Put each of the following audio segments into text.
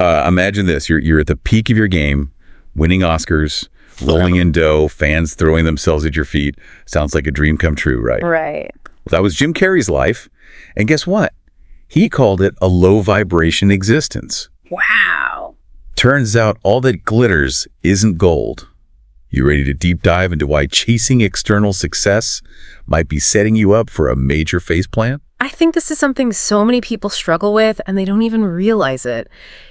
Imagine this. You're at the peak of your game, winning Oscars, rolling in dough, fans throwing themselves at your feet. Sounds like a dream come true, right? Right. Well, that was Jim Carrey's life. And guess what? He called it a low vibration existence. Wow. Turns out all that glitters isn't gold. You ready to deep dive into why chasing external success might be setting you up for a major faceplant? I think this is something so many people struggle with, and they don't even realize it.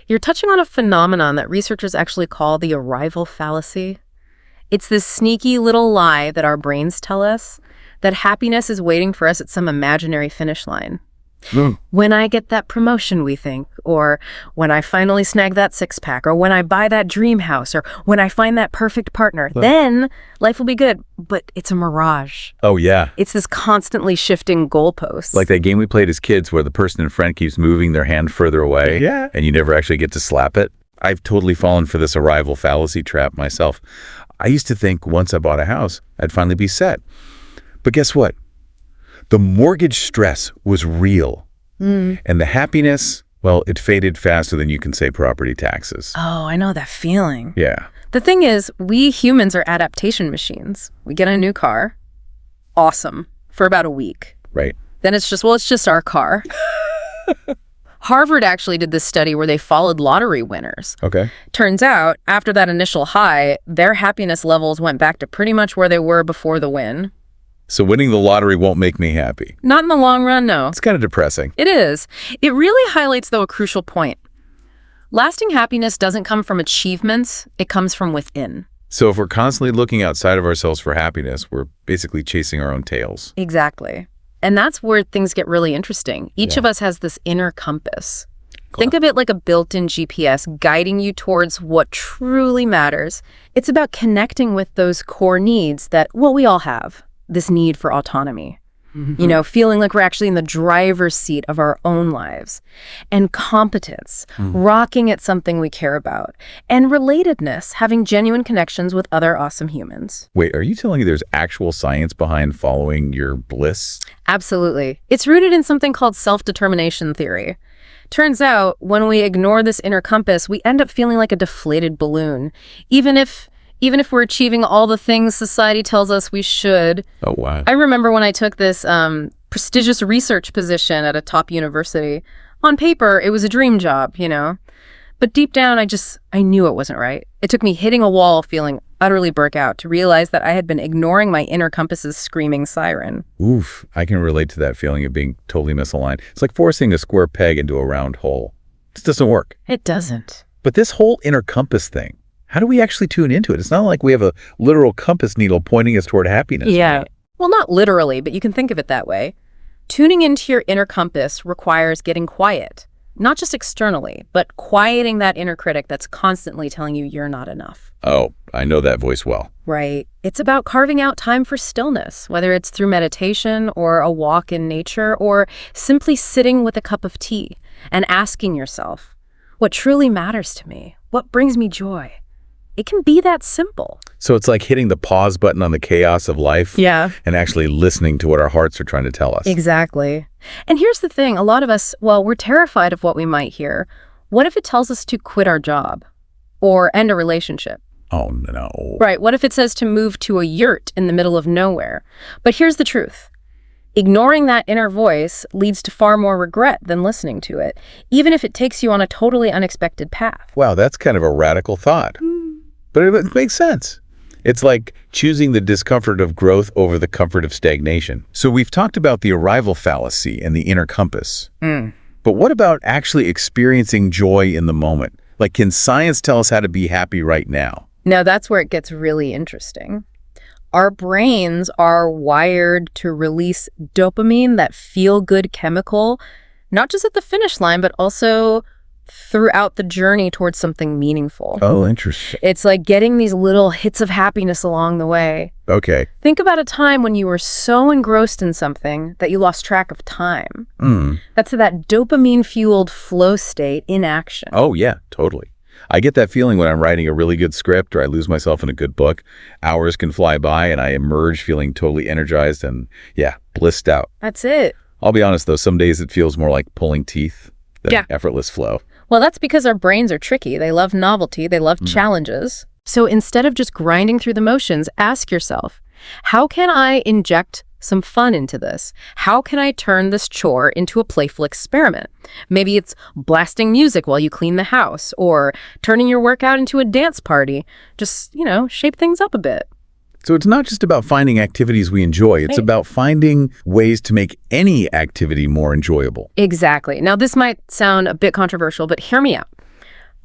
You're touching on a phenomenon that researchers actually call the arrival fallacy. It's this sneaky little lie that our brains tell us that happiness is waiting for us at some imaginary finish line. When I get that promotion, we think, or when I finally snag that six-pack, or when I buy that dream house, or when I find that perfect partner, then life will be good. But it's a mirage. Oh, yeah. It's this constantly shifting goalpost. Like that game we played as kids where the person in front keeps moving their hand further away. Yeah. And you never actually get to slap it. I've totally fallen for this arrival fallacy trap myself. I used to think once I bought a house, I'd finally be set. But guess what? The mortgage stress was real. And the happiness, well, it faded faster than you can say property taxes. Oh, I know that feeling. Yeah. The thing is, we humans are adaptation machines. We get a new car. Awesome. For about a week. Right. Then it's just our car. Harvard actually did this study where they followed lottery winners. Okay. Turns out, after that initial high, their happiness levels went back to pretty much where they were before the win. So winning the lottery won't make me happy. Not in the long run, no. It's kind of depressing. It is. It really highlights, though, a crucial point. Lasting happiness doesn't come from achievements. It comes from within. So if we're constantly looking outside of ourselves for happiness, we're basically chasing our own tails. Exactly. And that's where things get really interesting. Each of us has this inner compass. Think of it like a built-in GPS guiding you towards what truly matters. It's about connecting with those core needs that, well, we all have. This need for autonomy, you know, feeling like we're actually in the driver's seat of our own lives, and competence, rocking at something we care about, and relatedness, having genuine connections with other awesome humans. Wait, are you telling me there's actual science behind following your bliss? Absolutely. It's rooted in something called self-determination theory. Turns out, when we ignore this inner compass, we end up feeling like a deflated balloon, even if we're achieving all the things society tells us we should. Oh, wow. I remember when I took this prestigious research position at a top university. On paper, it was a dream job, you know. But deep down, I knew it wasn't right. It took me hitting a wall, feeling utterly burnt out, to realize that I had been ignoring my inner compass's screaming siren. Oof, I can relate to that feeling of being totally misaligned. It's like forcing a square peg into a round hole. This doesn't work. It doesn't. But this whole inner compass thing, how do we actually tune into it? It's not like we have a literal compass needle pointing us toward happiness. Yeah. Right? Well, not literally, but you can think of it that way. Tuning into your inner compass requires getting quiet, not just externally, but quieting that inner critic that's constantly telling you you're not enough. Oh, I know that voice well. Right. It's about carving out time for stillness, whether it's through meditation or a walk in nature or simply sitting with a cup of tea and asking yourself, what truly matters to me? What brings me joy? It can be that simple. So it's like hitting the pause button on the chaos of life. Yeah. And actually listening to what our hearts are trying to tell us. Exactly. And here's the thing. A lot of us, well, we're terrified of what we might hear. What if it tells us to quit our job or end a relationship? Oh, no. Right. What if it says to move to a yurt in the middle of nowhere? But here's the truth. Ignoring that inner voice leads to far more regret than listening to it, even if it takes you on a totally unexpected path. Wow, that's kind of a radical thought. But it makes sense. It's like choosing the discomfort of growth over the comfort of stagnation. So we've talked about the arrival fallacy and the inner compass. But what about actually experiencing joy in the moment? Like, can science tell us how to be happy right now? Now, that's where it gets really interesting. Our brains are wired to release dopamine, that feel-good chemical, not just at the finish line, but also throughout the journey towards something meaningful. Oh, interesting. It's like getting these little hits of happiness along the way. Okay. Think about a time when you were so engrossed in something that you lost track of time. That's that dopamine-fueled flow state in action. Oh, yeah, totally. I get that feeling when I'm writing a really good script or I lose myself in a good book. Hours can fly by and I emerge feeling totally energized and, yeah, blissed out. That's it. I'll be honest, though, some days it feels more like pulling teeth than effortless flow. Well, that's because our brains are tricky. They love novelty. They love challenges. So instead of just grinding through the motions, ask yourself, how can I inject some fun into this? How can I turn this chore into a playful experiment? Maybe it's blasting music while you clean the house or turning your workout into a dance party. Just, shape things up a bit. So it's not just about finding activities we enjoy. It's about finding ways to make any activity more enjoyable. Exactly. Now, this might sound a bit controversial, but hear me out.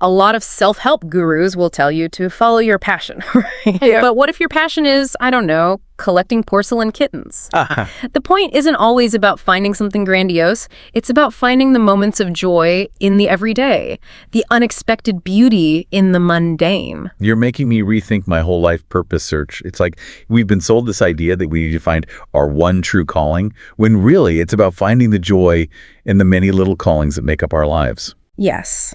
A lot of self-help gurus will tell you to follow your passion, right? Yeah. But what if your passion is, I don't know, collecting porcelain kittens? The point isn't always about finding something grandiose. It's about finding the moments of joy in the everyday, the unexpected beauty in the mundane. You're making me rethink my whole life purpose search. It's like we've been sold this idea that we need to find our one true calling, when really it's about finding the joy in the many little callings that make up our lives. Yes.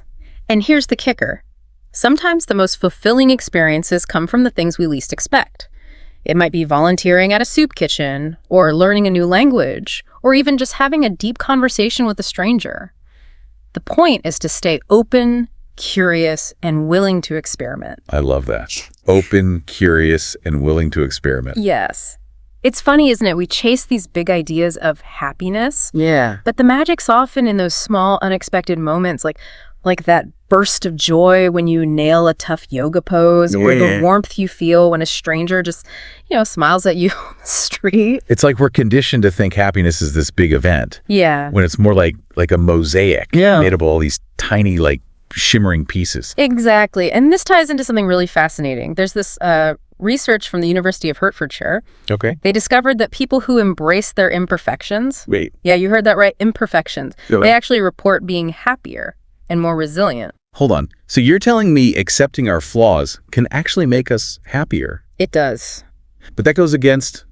And here's the kicker. Sometimes the most fulfilling experiences come from the things we least expect. It might be volunteering at a soup kitchen, or learning a new language, or even just having a deep conversation with a stranger. The point is to stay open, curious, and willing to experiment. I love that. Open, curious, and willing to experiment. Yes. It's funny, isn't it? We chase these big ideas of happiness. Yeah. But the magic's often in those small, unexpected moments, like that burst of joy when you nail a tough yoga pose, or the warmth you feel when a stranger just, smiles at you on the street. It's like we're conditioned to think happiness is this big event. Yeah. When it's more like a mosaic made of all these tiny, shimmering pieces. Exactly. And this ties into something really fascinating. There's this research from the University of Hertfordshire. Okay. They discovered that people who embrace their imperfections. Wait. Yeah, you heard that right. Imperfections. Really? They actually report being happier and more resilient. Hold on. So you're telling me accepting our flaws can actually make us happier? It does. But that goes against,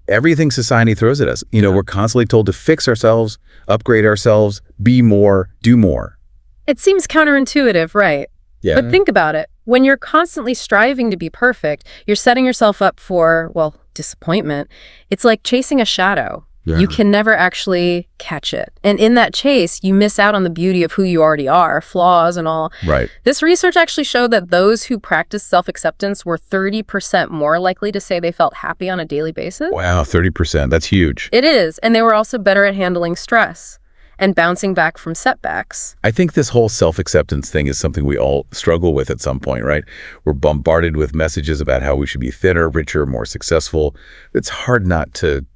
everything society throws at us. We're constantly told to fix ourselves, upgrade ourselves, be more, do more. It seems counterintuitive, right? Yeah. But think about it. When you're constantly striving to be perfect, you're setting yourself up for, disappointment. It's like chasing a shadow. Yeah. You can never actually catch it. And in that chase, you miss out on the beauty of who you already are, flaws and all. Right. This research actually showed that those who practiced self-acceptance were 30% more likely to say they felt happy on a daily basis. Wow, 30%. That's huge. It is. And they were also better at handling stress and bouncing back from setbacks. I think this whole self-acceptance thing is something we all struggle with at some point, right? We're bombarded with messages about how we should be thinner, richer, more successful. It's hard not to,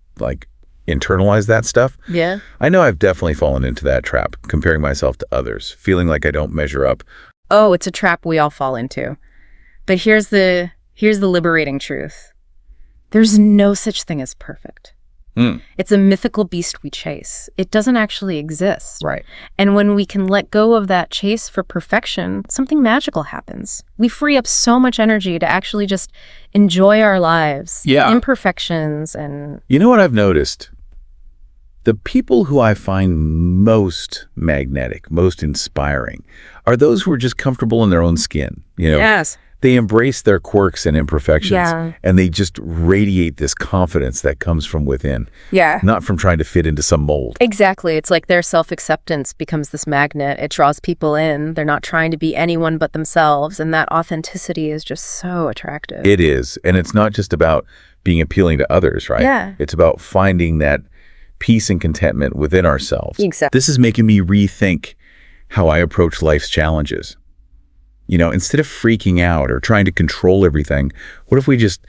internalize that stuff. Yeah. I know I've definitely fallen into that trap, comparing myself to others, feeling like I don't measure up. Oh, it's a trap we all fall into. But here's the liberating truth. There's no such thing as perfect. It's a mythical beast we chase. It doesn't actually exist. Right. And when we can let go of that chase for perfection, something magical happens. We free up so much energy to actually just enjoy our lives, imperfections, and... You know what I've noticed? The people who I find most magnetic, most inspiring, are those who are just comfortable in their own skin. Yes. They embrace their quirks and imperfections, and they just radiate this confidence that comes from within, not from trying to fit into some mold. Exactly. It's like their self-acceptance becomes this magnet. It draws people in. They're not trying to be anyone but themselves, and that authenticity is just so attractive. It is, and it's not just about being appealing to others, right? Yeah. It's about finding that peace and contentment within ourselves. Exactly. This is making me rethink how I approach life's challenges. Instead of freaking out or trying to control everything, what if we just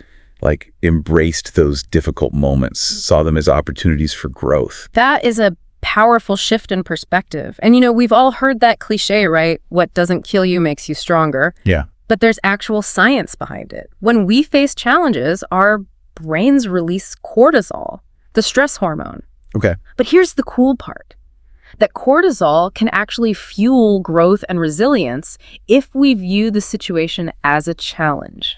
embraced those difficult moments, saw them as opportunities for growth? That is a powerful shift in perspective. And we've all heard that cliche, right? What doesn't kill you makes you stronger. Yeah. But there's actual science behind it. When we face challenges, our brains release cortisol, the stress hormone. Okay. But here's the cool part. That cortisol can actually fuel growth and resilience if we view the situation as a challenge.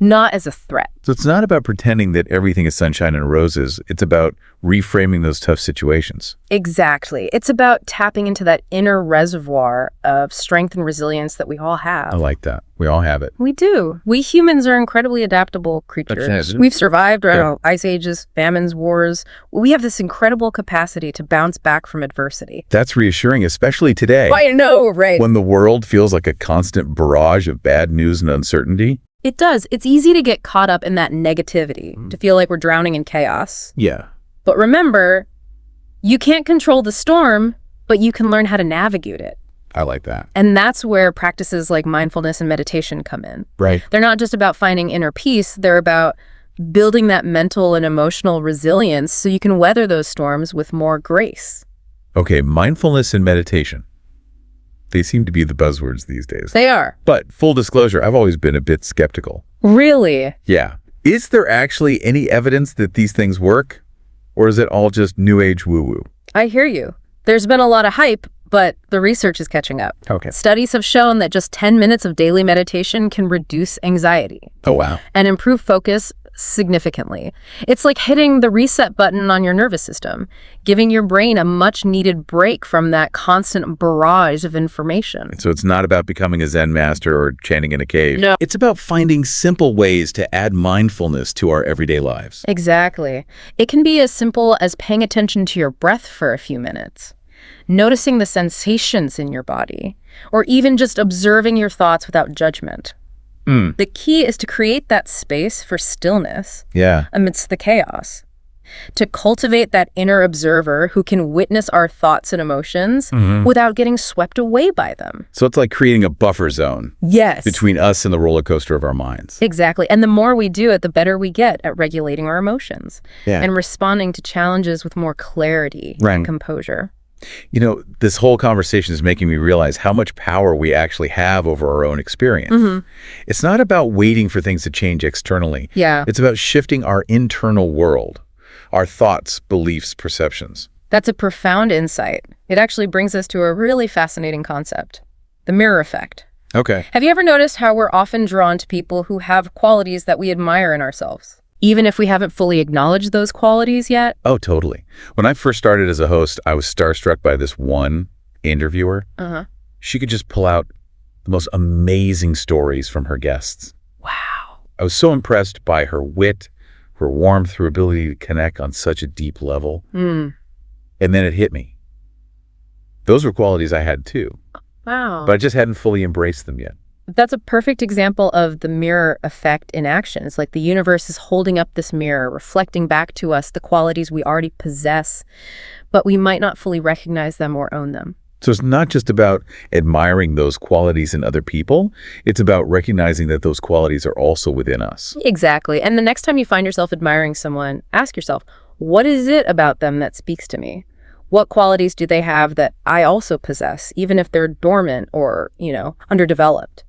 not as a threat. So it's not about pretending that everything is sunshine and roses. It's about reframing those tough situations. Exactly. It's about tapping into that inner reservoir of strength and resilience that we all have. I like that. We all have it. We do. We humans are incredibly adaptable creatures. We've survived ice ages, famines, wars. We have this incredible capacity to bounce back from adversity. That's reassuring, especially today. I know, right? When the world feels like a constant barrage of bad news and uncertainty. It does. It's easy to get caught up in that negativity, to feel like we're drowning in chaos. Yeah. But remember, you can't control the storm, but you can learn how to navigate it. I like that. And that's where practices like mindfulness and meditation come in. Right. They're not just about finding inner peace, they're about building that mental and emotional resilience so you can weather those storms with more grace. Okay, mindfulness and meditation. They seem to be the buzzwords these days. They are. But full disclosure, I've always been a bit skeptical. Really? Yeah. Is there actually any evidence that these things work? Or is it all just new age woo-woo? I hear you. There's been a lot of hype, but the research is catching up. Okay. Studies have shown that just 10 minutes of daily meditation can reduce anxiety Oh, wow. and improve focus significantly. It's like hitting the reset button on your nervous system, giving your brain a much-needed break from that constant barrage of information. So it's not about becoming a Zen master or chanting in a cave. No. It's about finding simple ways to add mindfulness to our everyday lives. Exactly. It can be as simple as paying attention to your breath for a few minutes, noticing the sensations in your body, or even just observing your thoughts without judgment. The key is to create that space for stillness amidst the chaos, to cultivate that inner observer who can witness our thoughts and emotions without getting swept away by them. So it's like creating a buffer zone Yes. between us and the roller coaster of our minds. Exactly. And the more we do it, the better we get at regulating our emotions and responding to challenges with more clarity and composure. You know, this whole conversation is making me realize how much power we actually have over our own experience. It's not about waiting for things to change externally. Yeah. It's about shifting our internal world, our thoughts, beliefs, perceptions. That's a profound insight. It actually brings us to a really fascinating concept, the mirror effect. Okay. Have you ever noticed how we're often drawn to people who have qualities that we admire in ourselves, even if we haven't fully acknowledged those qualities yet? Oh, totally. When I first started as a host, I was starstruck by this one interviewer. She could just pull out the most amazing stories from her guests. Wow. I was so impressed by her wit, her warmth, her ability to connect on such a deep level. And then it hit me. Those were qualities I had too, Wow. but I just hadn't fully embraced them yet. That's a perfect example of the mirror effect in action. It's like the universe is holding up this mirror, reflecting back to us the qualities we already possess, but we might not fully recognize them or own them. So it's not just about admiring those qualities in other people. It's about recognizing that those qualities are also within us. Exactly. And the next time you find yourself admiring someone, ask yourself, what is it about them that speaks to me? What qualities do they have that I also possess, even if they're dormant or, underdeveloped?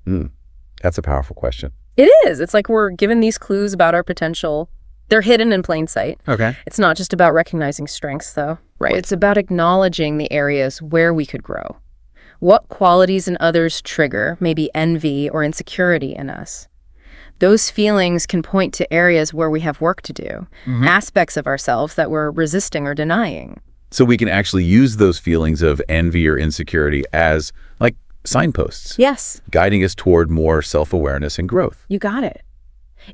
That's a powerful question. It is. It's like we're given these clues about our potential. They're hidden in plain sight. Okay. It's not just about recognizing strengths, though. Right. It's about acknowledging the areas where we could grow. What qualities in others trigger maybe envy or insecurity in us? Those feelings can point to areas where we have work to do, aspects of ourselves that we're resisting or denying. So we can actually use those feelings of envy or insecurity as like signposts. Yes. Guiding us toward more self-awareness and growth. You got it.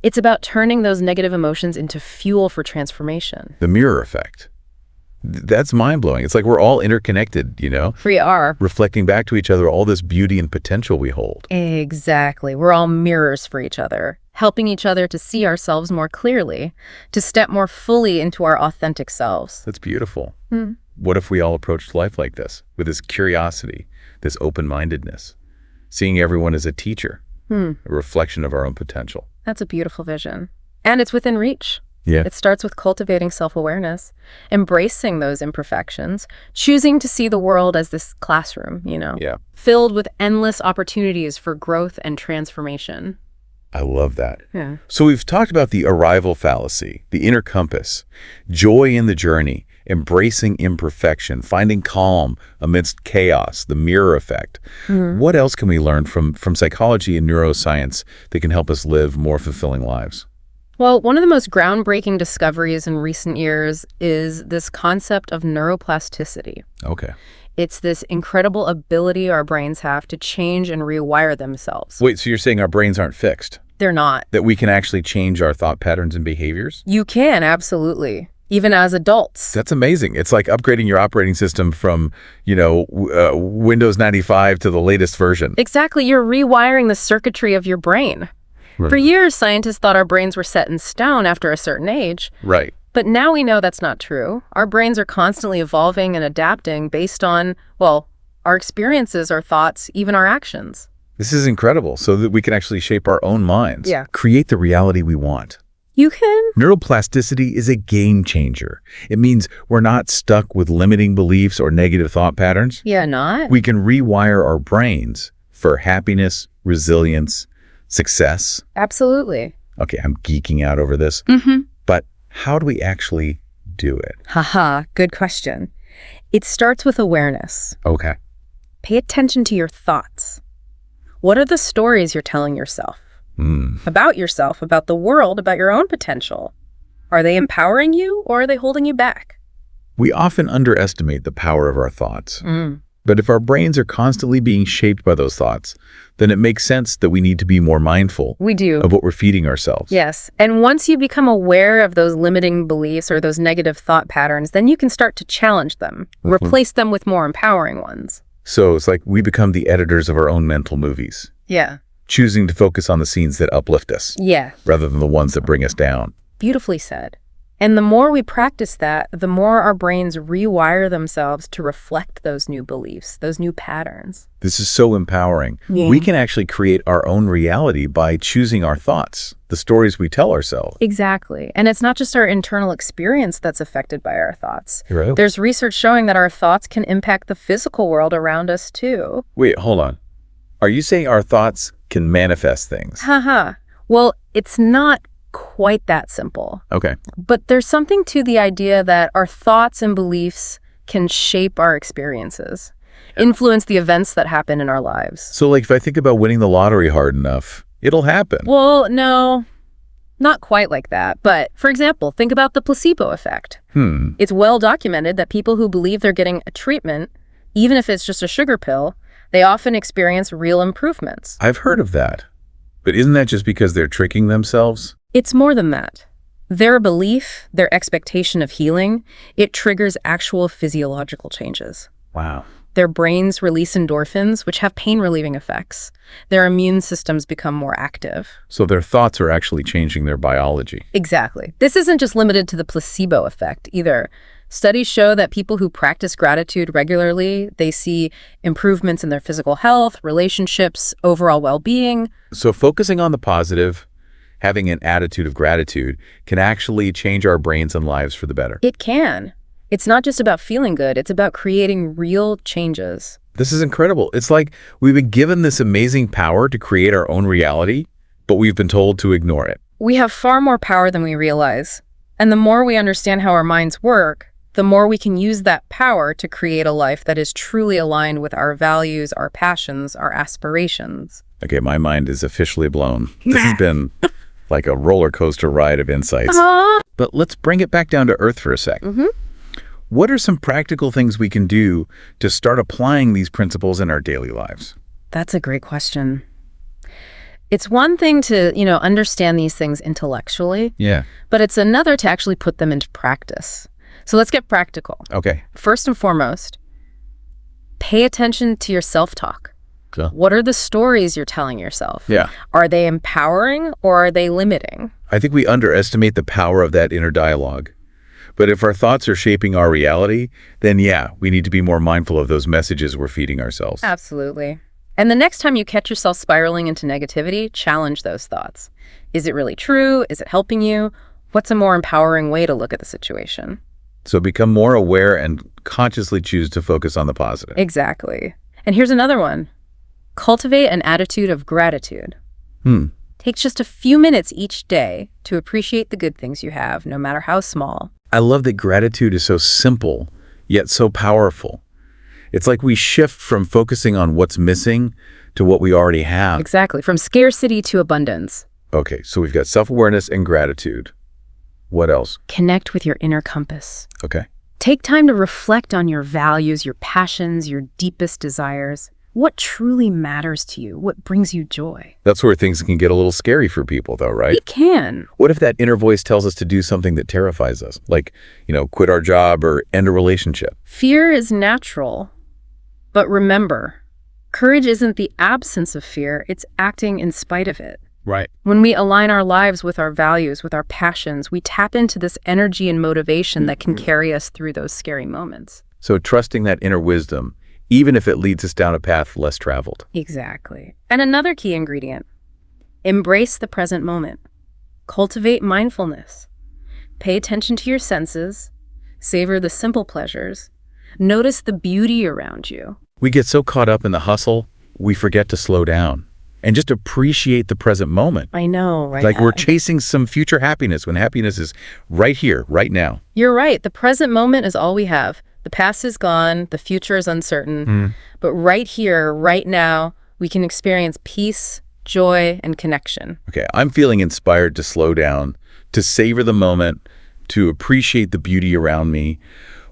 It's about turning those negative emotions into fuel for transformation. The mirror effect. That's mind-blowing. It's like we're all interconnected, We are. reflecting back to each other all this beauty and potential we hold. Exactly. We're all mirrors for each other, helping each other to see ourselves more clearly, to step more fully into our authentic selves. That's beautiful. What if we all approached life like this, with this curiosity, this open-mindedness, seeing everyone as a teacher, a reflection of our own potential? That's a beautiful vision. And it's within reach. Yeah. It starts with cultivating self-awareness, embracing those imperfections, choosing to see the world as this classroom, Yeah. filled with endless opportunities for growth and transformation. I love that. Yeah. So we've talked about the arrival fallacy, the inner compass, joy in the journey, embracing imperfection, finding calm amidst chaos, the mirror effect. What else can we learn from psychology and neuroscience that can help us live more fulfilling lives? Well, one of the most groundbreaking discoveries in recent years is this concept of neuroplasticity. Okay. It's this incredible ability our brains have to change and rewire themselves. Wait, so you're saying our brains aren't fixed? They're not. That we can actually change our thought patterns and behaviors? You can, absolutely. Even as adults. That's amazing. It's like upgrading your operating system from, Windows 95 to the latest version. Exactly. You're rewiring the circuitry of your brain. Right. For years, scientists thought our brains were set in stone after a certain age. Right. But now we know that's not true. Our brains are constantly evolving and adapting based on, well, our experiences, our thoughts, even our actions. This is incredible, so that we can actually shape our own minds. Yeah. Create the reality we want. You can? Neuroplasticity is a game changer. It means we're not stuck with limiting beliefs or negative thought patterns. Yeah, not? We can rewire our brains for happiness, resilience, success. Absolutely. Okay, I'm geeking out over this. But how do we actually do it? Haha, good question. It starts with awareness. Okay. Pay attention to your thoughts. What are the stories you're telling yourself? About yourself, about the world, about your own potential? Are they empowering you or are they holding you back? We often underestimate the power of our thoughts. But if our brains are constantly being shaped by those thoughts, then it makes sense that we need to be more mindful We do. of what we're feeding ourselves. Yes. And once you become aware of those limiting beliefs or those negative thought patterns, then you can start to challenge them, replace them with more empowering ones. So it's like we become the editors of our own mental movies, Yeah. choosing to focus on the scenes that uplift us Yeah. rather than the ones that bring us down. Beautifully said. And the more we practice that, the more our brains rewire themselves to reflect those new beliefs, those new patterns. This is so empowering. Yeah. We can actually create our own reality by choosing our thoughts, the stories we tell ourselves. Exactly. And it's not just our internal experience that's affected by our thoughts. Right. There's research showing that our thoughts can impact the physical world around us too. Wait, hold on. Are you saying our thoughts can manifest things? Haha. Well, it's not quite that simple. Okay. But there's something to the idea that our thoughts and beliefs can shape our experiences, influence the events that happen in our lives. So like if I think about winning the lottery hard enough, it'll happen. Well, no, not quite like that. But for example, think about the placebo effect. It's well documented that people who believe they're getting a treatment, even if it's just a sugar pill, they often experience real improvements. I've heard of that. But isn't that just because they're tricking themselves? It's more than that. Their belief, their expectation of healing, it triggers actual physiological changes. Wow. Their brains release endorphins, which have pain-relieving effects. Their immune systems become more active. So their thoughts are actually changing their biology. Exactly. This isn't just limited to the placebo effect either. Studies show that people who practice gratitude regularly, they see improvements in their physical health, relationships, overall well-being. So focusing on the positive, having an attitude of gratitude, can actually change our brains and lives for the better. It can. It's not just about feeling good, it's about creating real changes. This is incredible. It's like we've been given this amazing power to create our own reality, but we've been told to ignore it. We have far more power than we realize. And the more we understand how our minds work, the more we can use that power to create a life that is truly aligned with our values, our passions, our aspirations. Okay, my mind is officially blown. This has been like a roller coaster ride of insights. But let's bring it back down to earth for a sec. What are some practical things we can do to start applying these principles in our daily lives? That's a great question. It's one thing to, understand these things intellectually, Yeah. but it's another to actually put them into practice. So let's get practical. Okay. First and foremost, pay attention to your self-talk. Cool. What are the stories you're telling yourself? Yeah. Are they empowering or are they limiting? I think we underestimate the power of that inner dialogue. But if our thoughts are shaping our reality, then yeah, we need to be more mindful of those messages we're feeding ourselves. Absolutely. And the next time you catch yourself spiraling into negativity, challenge those thoughts. Is it really true? Is it helping you? What's a more empowering way to look at the situation? So become more aware and consciously choose to focus on the positive. Exactly. And here's another one. Cultivate an attitude of gratitude. Take just a few minutes each day to appreciate the good things you have, no matter how small. I love that gratitude is so simple, yet so powerful. It's like we shift from focusing on what's missing to what we already have. Exactly. From scarcity to abundance. Okay, so we've got self-awareness and gratitude. What else? Connect with your inner compass. Okay. Take time to reflect on your values, your passions, your deepest desires. What truly matters to you? What brings you joy? That's where things can get a little scary for people, though, right? It can. What if that inner voice tells us to do something that terrifies us? Like, quit our job or end a relationship? Fear is natural. But remember, courage isn't the absence of fear, it's acting in spite of it. Right. When we align our lives with our values, with our passions, we tap into this energy and motivation that can carry us through those scary moments. So trusting that inner wisdom, even if it leads us down a path less traveled. Exactly. And another key ingredient, embrace the present moment. Cultivate mindfulness. Pay attention to your senses. Savor the simple pleasures. Notice the beauty around you. We get so caught up in the hustle, we forget to slow down and just appreciate the present moment. I know, right? Like we're chasing some future happiness when happiness is right here, right now. You're right. The present moment is all we have. The past is gone. The future is uncertain. But right here, right now, we can experience peace, joy, and connection. Okay, I'm feeling inspired to slow down, to savor the moment, to appreciate the beauty around me.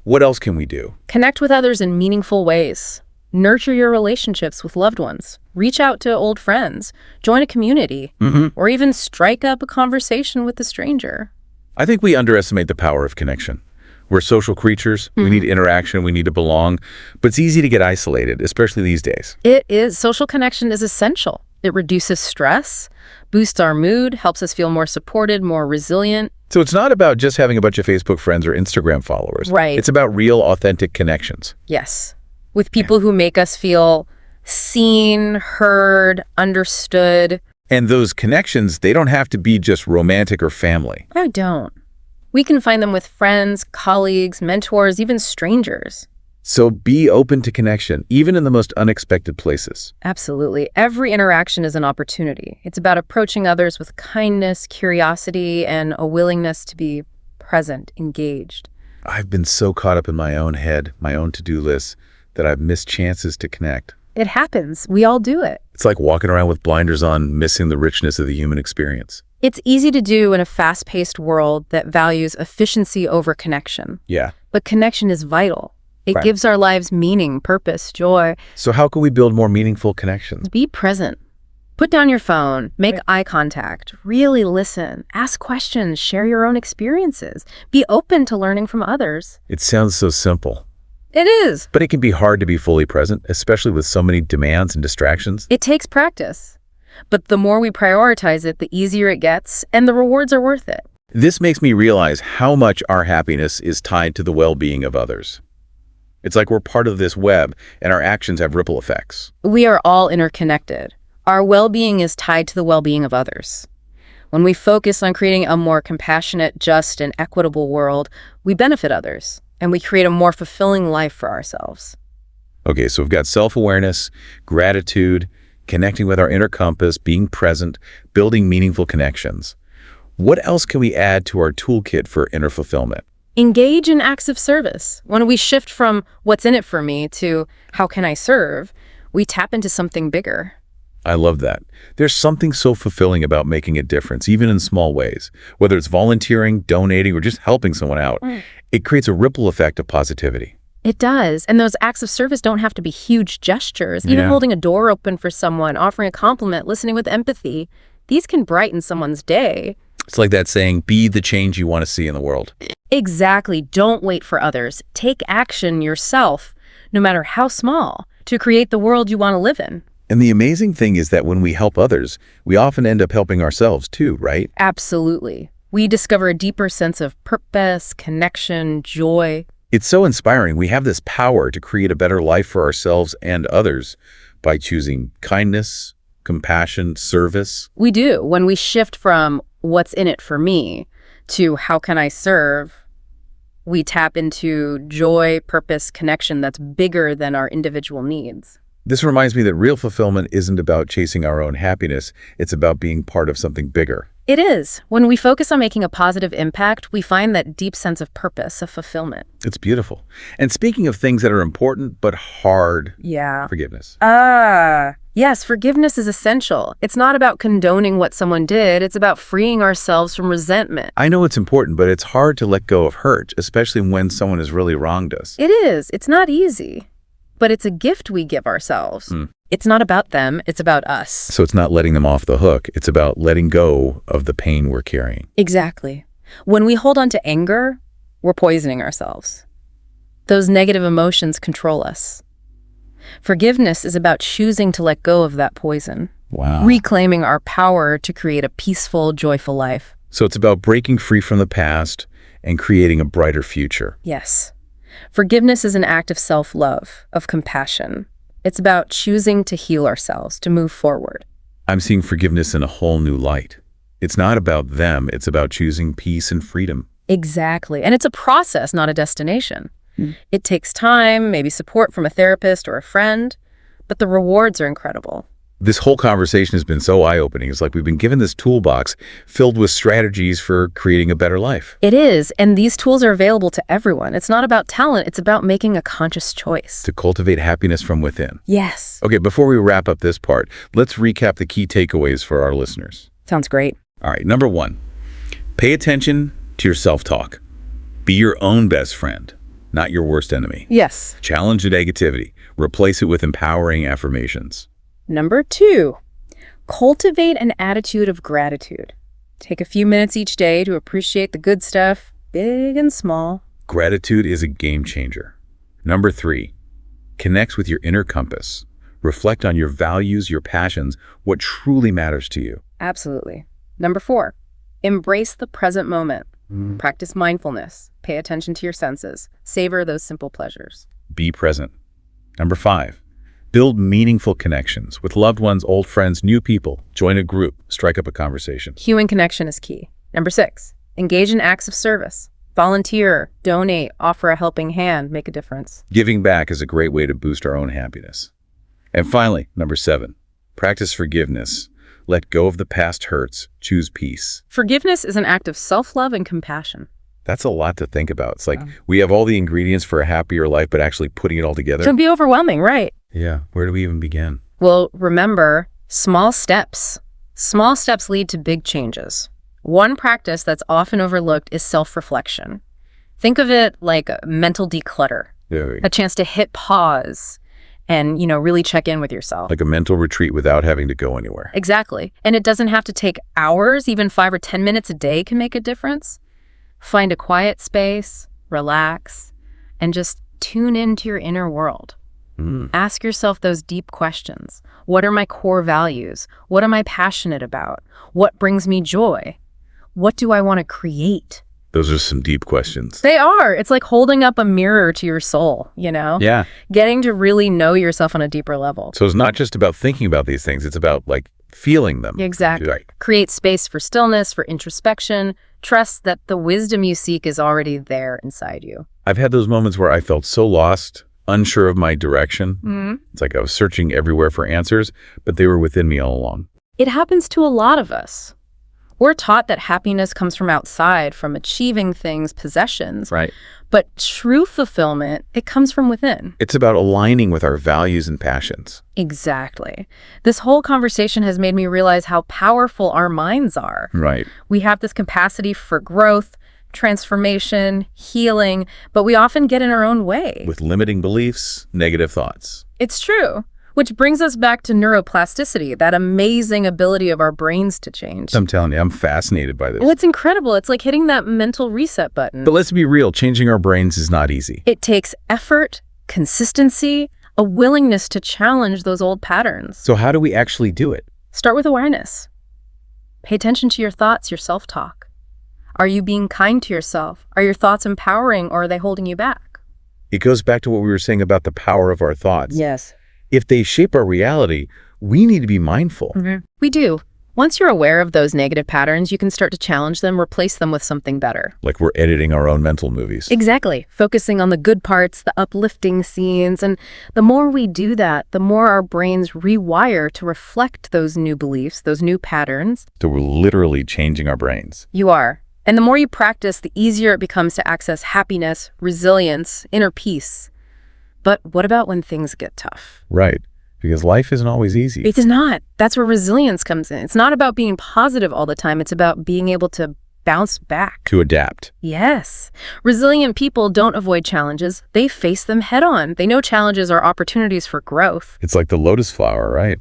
What else can we do? Connect with others in meaningful ways. Nurture your relationships with loved ones. Reach out to old friends. Join a community. Or even strike up a conversation with a stranger. I think we underestimate the power of connection. We're social creatures. We need interaction. We need to belong. But it's easy to get isolated, especially these days. It is. Social connection is essential. It reduces stress, boosts our mood, helps us feel more supported, more resilient. So it's not about just having a bunch of Facebook friends or Instagram followers. Right. It's about real, authentic connections. Yes. With people who make us feel seen, heard, understood. And those connections, they don't have to be just romantic or family. I don't. We can find them with friends, colleagues, mentors, even strangers. So be open to connection, even in the most unexpected places. Absolutely. Every interaction is an opportunity. It's about approaching others with kindness, curiosity, and a willingness to be present, engaged. I've been so caught up in my own head, my own to-do list, that I've missed chances to connect. It happens. We all do it. It's like walking around with blinders on, missing the richness of the human experience. It's easy to do in a fast-paced world that values efficiency over connection. Yeah. But connection is vital. It Right. gives our lives meaning, purpose, joy. So how can we build more meaningful connections? Be present. Put down your phone, make eye contact, really listen, ask questions, share your own experiences. Be open to learning from others. It sounds so simple, It is. but it can be hard to be fully present, especially with so many demands and distractions. It takes practice. But the more we prioritize it, the easier it gets, and the rewards are worth it. This makes me realize how much our happiness is tied to the well-being of others. It's like we're part of this web, and our actions have ripple effects. We are all interconnected. Our well-being is tied to the well-being of others. When we focus on creating a more compassionate, just, and equitable world, we benefit others, and we create a more fulfilling life for ourselves. Okay, so we've got self-awareness, gratitude, connecting with our inner compass, being present, building meaningful connections. What else can we add to our toolkit for inner fulfillment? Engage in acts of service. When we shift from what's in it for me to how can I serve, we tap into something bigger. I love that. There's something so fulfilling about making a difference, even in small ways. Whether it's volunteering, donating, or just helping someone out, it creates a ripple effect of positivity. It does. And those acts of service don't have to be huge gestures. Even Yeah. holding a door open for someone, offering a compliment, listening with empathy, these can brighten someone's day. It's like that saying, be the change you want to see in the world. Exactly. Don't wait for others. Take action yourself, no matter how small, to create the world you want to live in. And the amazing thing is that when we help others, we often end up helping ourselves too, right? Absolutely. We discover a deeper sense of purpose, connection, joy. It's so inspiring. We have this power to create a better life for ourselves and others by choosing kindness, compassion, service. We do. When we shift from what's in it for me to how can I serve, we tap into joy, purpose, connection that's bigger than our individual needs. This reminds me that real fulfillment isn't about chasing our own happiness. It's about being part of something bigger. It is. When we focus on making a positive impact, we find that deep sense of purpose, of fulfillment. It's beautiful. And speaking of things that are important but hard, Yeah. forgiveness. Yes, forgiveness is essential. It's not about condoning what someone did. It's about freeing ourselves from resentment. I know it's important, but it's hard to let go of hurt, especially when someone has really wronged us. It is. It's not easy. But it's a gift we give ourselves. It's not about them. It's about us. So it's not letting them off the hook. It's about letting go of the pain we're carrying. Exactly. When we hold on to anger, we're poisoning ourselves. Those negative emotions control us. Forgiveness is about choosing to let go of that poison, Wow. reclaiming our power to create a peaceful, joyful life. So it's about breaking free from the past and creating a brighter future. Yes. Forgiveness is an act of self-love, of compassion. It's about choosing to heal ourselves, to move forward. I'm seeing forgiveness in a whole new light. It's not about them. It's about choosing peace and freedom. Exactly. And it's a process, not a destination. It takes time, maybe support from a therapist or a friend, but the rewards are incredible. This whole conversation has been so eye-opening. It's like we've been given this toolbox filled with strategies for creating a better life. It is, and these tools are available to everyone. It's not about talent, it's about making a conscious choice. To cultivate happiness from within. Yes. Okay, before we wrap up this part, let's recap the key takeaways for our listeners. Sounds great. All right, number 1, pay attention to your self-talk. Be your own best friend, not your worst enemy. Yes. Challenge the negativity. Replace it with empowering affirmations. Number 2, cultivate an attitude of gratitude. Take a few minutes each day to appreciate the good stuff, big and small. Gratitude is a game changer. Number 3, connect with your inner compass. Reflect on your values, your passions, what truly matters to you. Absolutely. Number 4, embrace the present moment. Practice mindfulness. Pay attention to your senses. Savor those simple pleasures. Be present. Number 5, build meaningful connections with loved ones, old friends, new people. Join a group. Strike up a conversation. Human connection is key. Number 6, engage in acts of service. Volunteer, donate, offer a helping hand, make a difference. Giving back is a great way to boost our own happiness. And finally, number 7, practice forgiveness. Let go of the past hurts. Choose peace. Forgiveness is an act of self-love and compassion. That's a lot to think about. It's like we have all the ingredients for a happier life, but actually putting it all together. Can be overwhelming, right? Yeah. Where do we even begin? Well, remember, small steps. Small steps lead to big changes. One practice that's often overlooked is self-reflection. Think of it like a mental declutter, a chance to hit pause and, really check in with yourself. Like a mental retreat without having to go anywhere. Exactly. And it doesn't have to take hours, even 5 or 10 minutes a day can make a difference. Find a quiet space, relax, and just tune into your inner world. Ask yourself those deep questions. What are my core values? What am I passionate about? What brings me joy? What do I want to create? Those are some deep questions. They are. It's like holding up a mirror to your soul, Yeah. Getting to really know yourself on a deeper level. So it's not just about thinking about these things. It's about feeling them. Exactly. Right. Create space for stillness, for introspection. Trust that the wisdom you seek is already there inside you. I've had those moments where I felt so lost, unsure of my direction. It's like I was searching everywhere for answers, but they were within me all along. It happens to a lot of us. We're taught that happiness comes from outside, from achieving things, possessions. Right. But true fulfillment, it comes from within. It's about aligning with our values and passions. Exactly. This whole conversation has made me realize how powerful our minds are. Right. We have this capacity for growth, transformation, healing, but we often get in our own way. With limiting beliefs, negative thoughts. It's true. Which brings us back to neuroplasticity, that amazing ability of our brains to change. I'm telling you, I'm fascinated by this. Well, it's incredible. It's like hitting that mental reset button. But let's be real, changing our brains is not easy. It takes effort, consistency, a willingness to challenge those old patterns. So how do we actually do it? Start with awareness. Pay attention to your thoughts, your self-talk. Are you being kind to yourself? Are your thoughts empowering, or are they holding you back? It goes back to what we were saying about the power of our thoughts. Yes. If they shape our reality, we need to be mindful. We do. Once you're aware of those negative patterns, you can start to challenge them, replace them with something better. Like we're editing our own mental movies. Exactly. Focusing on the good parts, the uplifting scenes, and the more we do that, the more our brains rewire to reflect those new beliefs, those new patterns. So we're literally changing our brains. You are. And the more you practice, the easier it becomes to access happiness, resilience, inner peace. But what about when things get tough? Right. Because life isn't always easy. It is not. That's where resilience comes in. It's not about being positive all the time. It's about being able to bounce back. To adapt. Yes. Resilient people don't avoid challenges. They face them head on. They know challenges are opportunities for growth. It's like the lotus flower, right?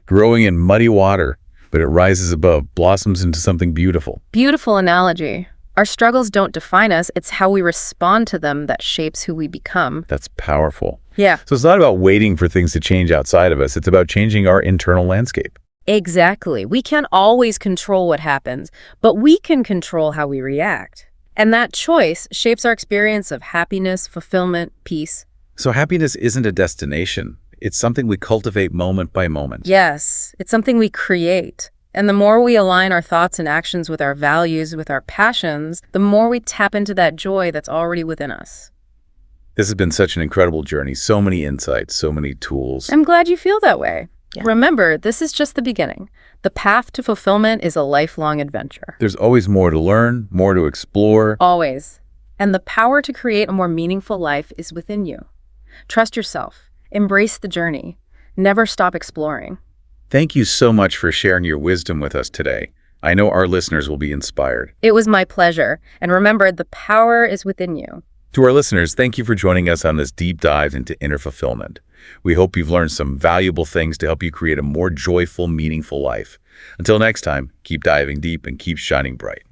Growing in muddy water, but it rises above, blossoms into something beautiful. Beautiful analogy. Our struggles don't define us. It's how we respond to them that shapes who we become. That's powerful. Yeah. So it's not about waiting for things to change outside of us. It's about changing our internal landscape. Exactly. We can't always control what happens, but we can control how we react. And that choice shapes our experience of happiness, fulfillment, peace. So happiness isn't a destination. It's something we cultivate moment by moment. Yes, it's something we create. And the more we align our thoughts and actions with our values, with our passions, the more we tap into that joy that's already within us. This has been such an incredible journey. So many insights, so many tools. I'm glad you feel that way. Yeah. Remember, this is just the beginning. The path to fulfillment is a lifelong adventure. There's always more to learn, more to explore. Always. And the power to create a more meaningful life is within you. Trust yourself. Embrace the journey. Never stop exploring. Thank you so much for sharing your wisdom with us today. I know our listeners will be inspired. It was my pleasure. And remember, the power is within you. To our listeners, thank you for joining us on this deep dive into inner fulfillment. We hope you've learned some valuable things to help you create a more joyful, meaningful life. Until next time, keep diving deep and keep shining bright.